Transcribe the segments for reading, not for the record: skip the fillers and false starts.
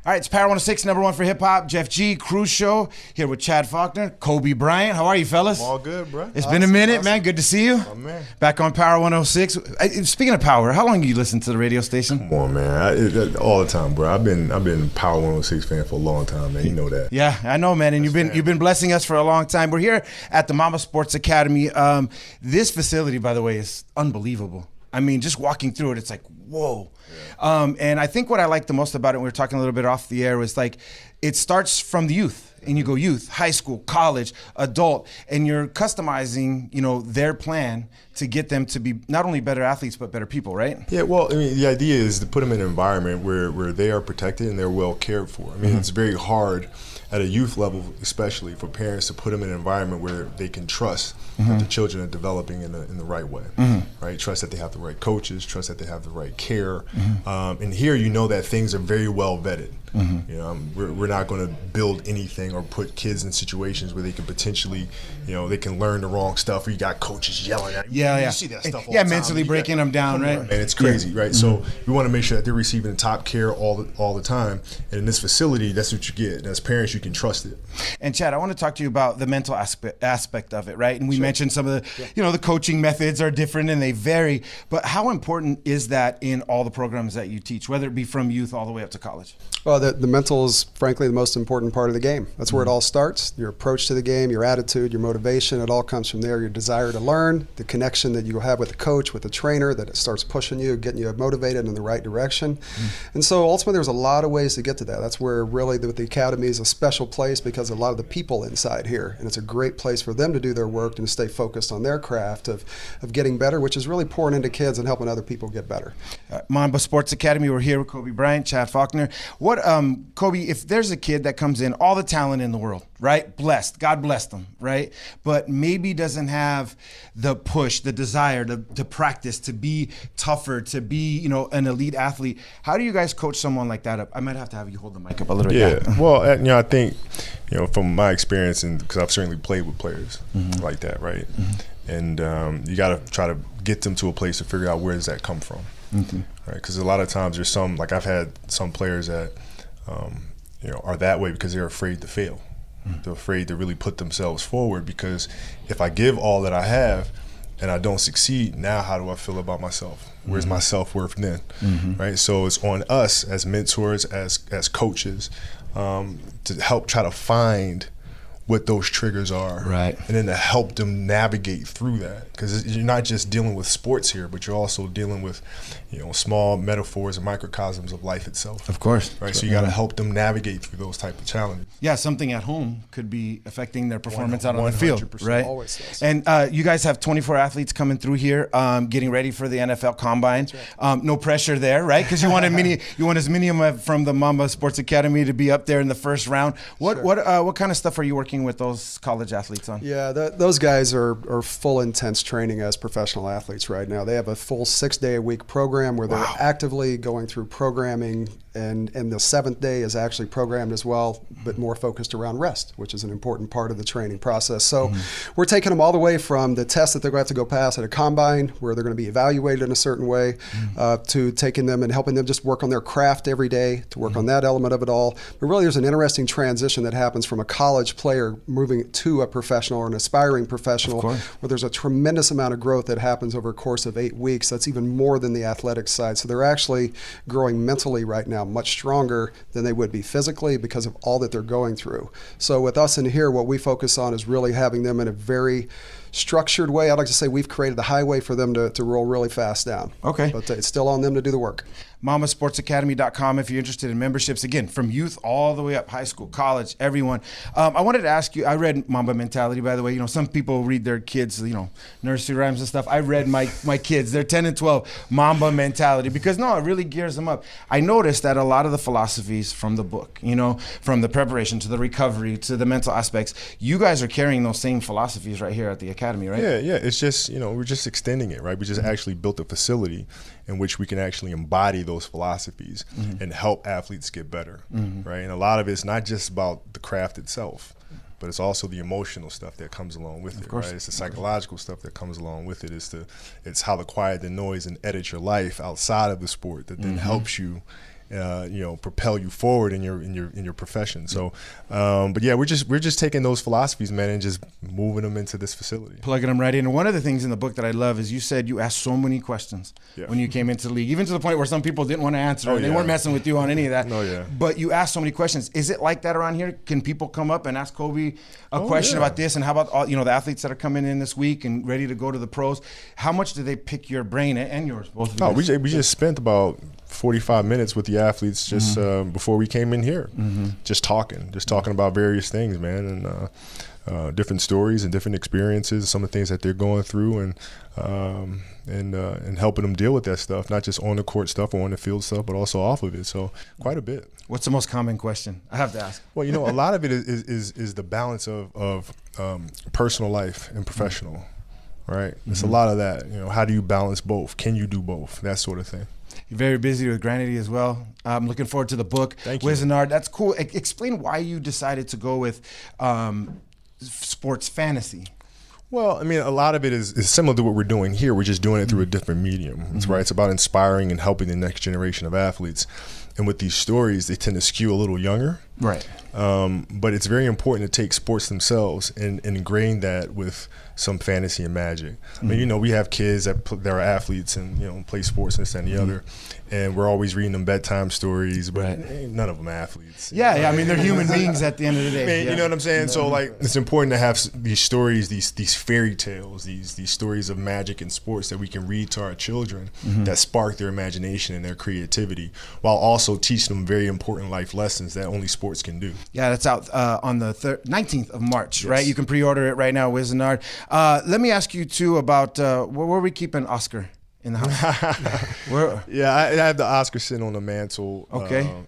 All right, it's Power 106, number one for hip-hop. Jeff G, Cruz Show, here with Chad Faulkner, Kobe Bryant. How are you, fellas? I'm all good, bro. It's been a minute, man. Good to see you. Oh, man. Back on Power 106. Speaking of power, how long have you listened to the radio station? Come on, man. All the time, bro. I've been a Power 106 fan for a long time, man. You know that. Yeah, I know, man. And you've been blessing us for a long time. We're here at the Mamba Sports Academy. This facility, by the way, is unbelievable. I mean, just walking through it, it's like, whoa. Yeah. And I think what I like the most about it, we were talking a little bit off the air, was like, it starts from the youth. And you go youth, high school, college, adult, and you're customizing, their plan to get them to be not only better athletes, but better people, right? Yeah, well, I mean, the idea is to put them in an environment where they are protected and they're well cared for. I mean, It's very hard at a youth level, especially for parents to put them in an environment where they can trust that the children are developing in the right way, right? Trust that they have the right coaches, trust that they have the right care. And here, that things are very well vetted. We're not going to build anything or put kids in situations where they can potentially, they can learn the wrong stuff, or you got coaches yelling at you. Yeah. You see that stuff all the time. Mentally breaking them down, right? And it's crazy, right? So we want to make sure that they're receiving top care all the time. And in this facility, that's what you get. And as parents, you can trust it. And Chad, I want to talk to you about the mental aspect of it, right? And we mentioned some of the, the coaching methods are different and they vary. But how important is that in all the programs that you teach, whether it be from youth all the way up to college? Well, the mental is, frankly, the most important part of the game. That's where it all starts. Your approach to the game, your attitude, your motivation, it all comes from there. Your desire to learn, the connection that you have with the coach, with the trainer, that it starts pushing you, getting you motivated in the right direction. And so ultimately there's a lot of ways to get to that. That's where really the academy is a special place, because a lot of the people inside here, and it's a great place for them to do their work and to stay focused on their craft of getting better, which is really pouring into kids and helping other people get better. Mamba Sports Academy, we're here with Kobe Bryant, Chad Faulkner. Kobe, if there's a kid that comes in, all the talent in the world, right? Blessed, God bless them, right? But maybe doesn't have the push, the desire to practice, to be tougher, to be, an elite athlete. How do you guys coach someone like that up? I might have to have you hold the mic up a little bit. Yeah, well, I think, from my experience, and because I've certainly played with players like that, right? And you got to try to get them to a place to figure out where does that come from, right? Because a lot of times there's some, like I've had some players that, are that way because they're afraid to fail. They're afraid to really put themselves forward, because if I give all that I have and I don't succeed, now how do I feel about myself? Where's my self-worth then, right? So it's on us as mentors, as coaches, to help try to find what those triggers are, right? And then to help them navigate through that, because you're not just dealing with sports here, but you're also dealing with, small metaphors and microcosms of life itself. Of course, right. So you got to help them navigate through those type of challenges. Yeah, something at home could be affecting their performance out on the field, right? Always does. And you guys have 24 athletes coming through here, getting ready for the NFL Combine. Right. No pressure there, right? Because you want as many from the Mamba Sports Academy to be up there in the first round. What kind of stuff are you working with those college athletes on? Yeah, those guys are full intense training as professional athletes right now. They have a full 6-day-a-week program where they're actively going through programming, and the 7th day is actually programmed as well, but more focused around rest, which is an important part of the training process. So we're taking them all the way from the test that they're going to have to go pass at a combine, where they're going to be evaluated in a certain way, to taking them and helping them just work on their craft every day, to work on that element of it all. But really there's an interesting transition that happens from a college player moving to a professional or an aspiring professional, where there's a tremendous amount of growth that happens over a course of 8 weeks. That's even more than the athletic side. So they're actually growing mentally right now much stronger than they would be physically, because of all that they're going through. So with us in here, what we focus on is really having them in a very structured way. I'd like to say we've created the highway for them to roll really fast down. Okay. But it's still on them to do the work. MambaSportsAcademy.com if you're interested in memberships. Again, from youth all the way up, high school, college, everyone. I wanted to ask you, I read Mamba Mentality, by the way. Some people read their kids, nursery rhymes and stuff. I read my kids, they're 10 and 12, Mamba Mentality, because it really gears them up. I noticed that a lot of the philosophies from the book, from the preparation to the recovery to the mental aspects, you guys are carrying those same philosophies right here at the Academy, right? Yeah. It's just, we're just extending it, right? We just actually built a facility in which we can actually embody those philosophies and help athletes get better, right? And a lot of it's not just about the craft itself, but it's also the emotional stuff that comes along with it, right? It's the psychological stuff that comes along with it. It's how to quiet the noise and edit your life outside of the sport that then helps you propel you forward in your profession. So, but yeah, we're just taking those philosophies, man, and just moving them into this facility, plugging them right in. And one of the things in the book that I love is you said you asked so many questions when you came into the league, even to the point where some people didn't want to answer. They weren't messing with you on any of that. But you asked so many questions. Is it like that around here? Can people come up and ask Kobe a question about this? And how about all, the athletes that are coming in this week and ready to go to the pros? How much do they pick your brain and yours? Both of you? We just spent about 45 minutes with the athletes just before we came in here, just talking about various things, man, and different stories and different experiences, some of the things that they're going through, and helping them deal with that stuff, not just on the court stuff or on the field stuff, but also off of it. So quite a bit. What's the most common question? I have to ask. Well, a lot of it is the balance of personal life and professional, right? It's a lot of that. How do you balance both? Can you do both? That sort of thing. You're very busy with Granity as well. I'm looking forward to the book. Thank you. Wizenard, that's cool. Explain why you decided to go with sports fantasy. Well, a lot of it is similar to what we're doing here. We're just doing it through a different medium. It's right. It's about inspiring and helping the next generation of athletes. And with these stories, they tend to skew a little younger. Right. But it's very important to take sports themselves and ingrain that with some fantasy and magic. We have kids that are athletes and play sports and this and the other, and we're always reading them bedtime stories, but none of them athletes. Yeah, they're human beings at the end of the day. You know what I'm saying? So it's important to have these stories, these fairy tales, these stories of magic and sports that we can read to our children that spark their imagination and their creativity, while also teaching them very important life lessons that only sports can do. Yeah, that's out on the 19th of March, right? You can pre-order it right now, Wizenard. Let me ask you too about where are we keeping Oscar in the house? I have the Oscar sitting on the mantle,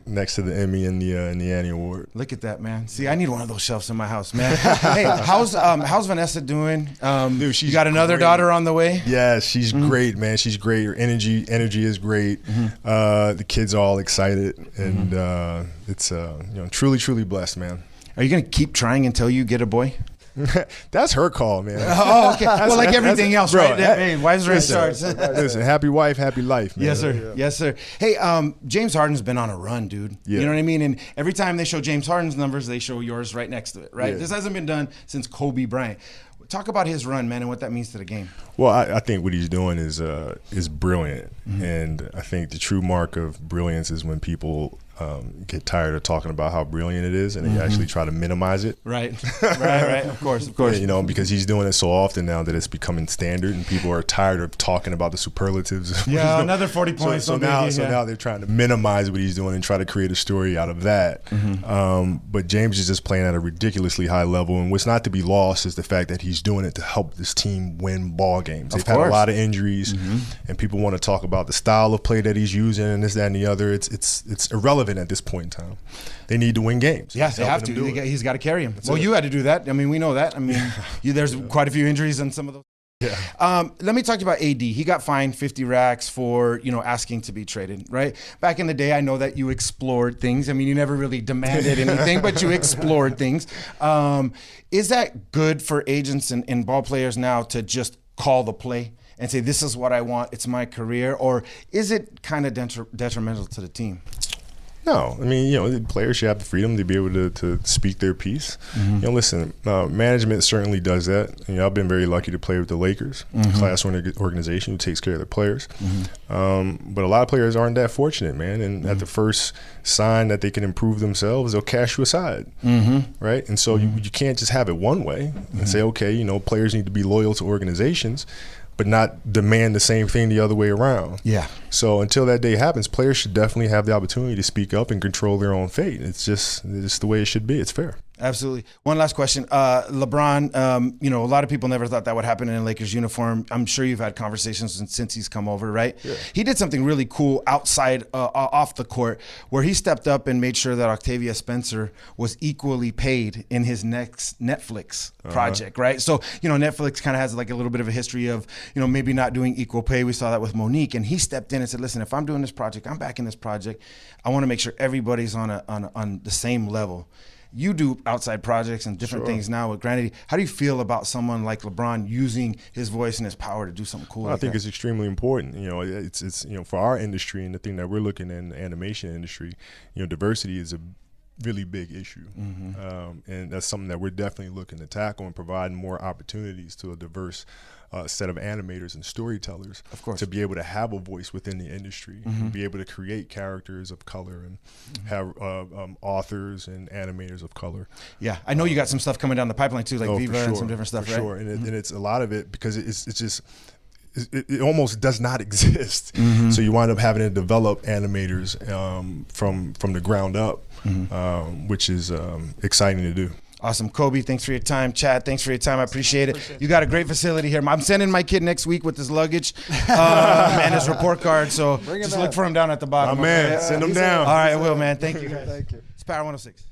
next to the Emmy and the Annie Award. Look at that, man. See, I need one of those shelves in my house, man. Hey, how's Vanessa doing? Dude, she's you got another daughter on the way? Yeah, she's great, man. She's great. Her energy is great. The kids are all excited, and it's truly blessed, man. Are you gonna keep trying until you get a boy? That's her call, man. Oh, okay. Well, like everything else, bro, right? Hey, wives are in charge. Listen, happy wife, happy life, man. Yes, sir. Yeah. Yes, sir. Hey, James Harden's been on a run, dude. Yeah. You know what I mean? And every time they show James Harden's numbers, they show yours right next to it, right? Yeah. This hasn't been done since Kobe Bryant. Talk about his run, man, and what that means to the game. Well, I think what he's doing is brilliant, and I think the true mark of brilliance is when people get tired of talking about how brilliant it is, and they actually try to minimize it. Right. Of course. Because he's doing it so often now that it's becoming standard, and people are tired of talking about the superlatives. Yeah, another 40 points. So now they're trying to minimize what he's doing and try to create a story out of that. But James is just playing at a ridiculously high level, and what's not to be lost is the fact that he's doing it to help this team win ball games. They've had a lot of injuries, and people want to talk about the style of play that he's using and this, that, and the other. It's irrelevant at this point in time. They need to win games. Yes, they have to. He's got to carry him. Well, you had to do that. We know that. There's quite a few injuries on some of those. Yeah. Let me talk to you about AD. He got fined 50 racks for asking to be traded, right? Back in the day, I know that you explored things. You never really demanded anything, but you explored things. Is that good for agents and ball players now to just call the play and say, this is what I want, it's my career? Or is it kind of detrimental to the team? No, the players should have the freedom to be able to speak their piece. Listen, management certainly does that. I've been very lucky to play with the Lakers, class organization who takes care of their players. But a lot of players aren't that fortunate, man. And at the first sign that they can improve themselves, they'll cash you aside, right? And so you can't just have it one way and say, okay, players need to be loyal to organizations, but not demand the same thing the other way around. Yeah. So until that day happens, players should definitely have the opportunity to speak up and control their own fate. It's just the way it should be. It's fair. Absolutely. One last question. LeBron, a lot of people never thought that would happen in a Lakers uniform. I'm sure you've had conversations since he's come over, right? Yeah. He did something really cool outside, off the court, where he stepped up and made sure that Octavia Spencer was equally paid in his next Netflix project, right? So, Netflix kind of has like a little bit of a history of, maybe not doing equal pay. We saw that with Monique, and he stepped in and said, listen, if I'm doing this project, I'm back in this project, I want to make sure everybody's on the same level. you do outside projects and different things now with Granity. How do you feel about someone like LeBron using his voice and his power to do something cool? I think it's extremely important. It's for our industry and the thing that we're looking in the animation industry. Diversity is a really big issue, and that's something that we're definitely looking to tackle and providing more opportunities to a diverse set of animators and storytellers, of course, to be able to have a voice within the industry, and be able to create characters of color and have authors and animators of color. Yeah, I know you got some stuff coming down the pipeline too, like Viva and some different stuff, for right? Sure, and it's a lot of it because it's just. It almost does not exist. So you wind up having to develop animators from the ground up, which is exciting to do. Awesome. Kobe, thanks for your time. Chad, thanks for your time. I appreciate it. You got a great facility here. I'm sending my kid next week with his luggage and his report card, so just look for him down at the bottom. My man, send him down. All right, I will, man. Thank you, guys. Thank you. It's Power 106.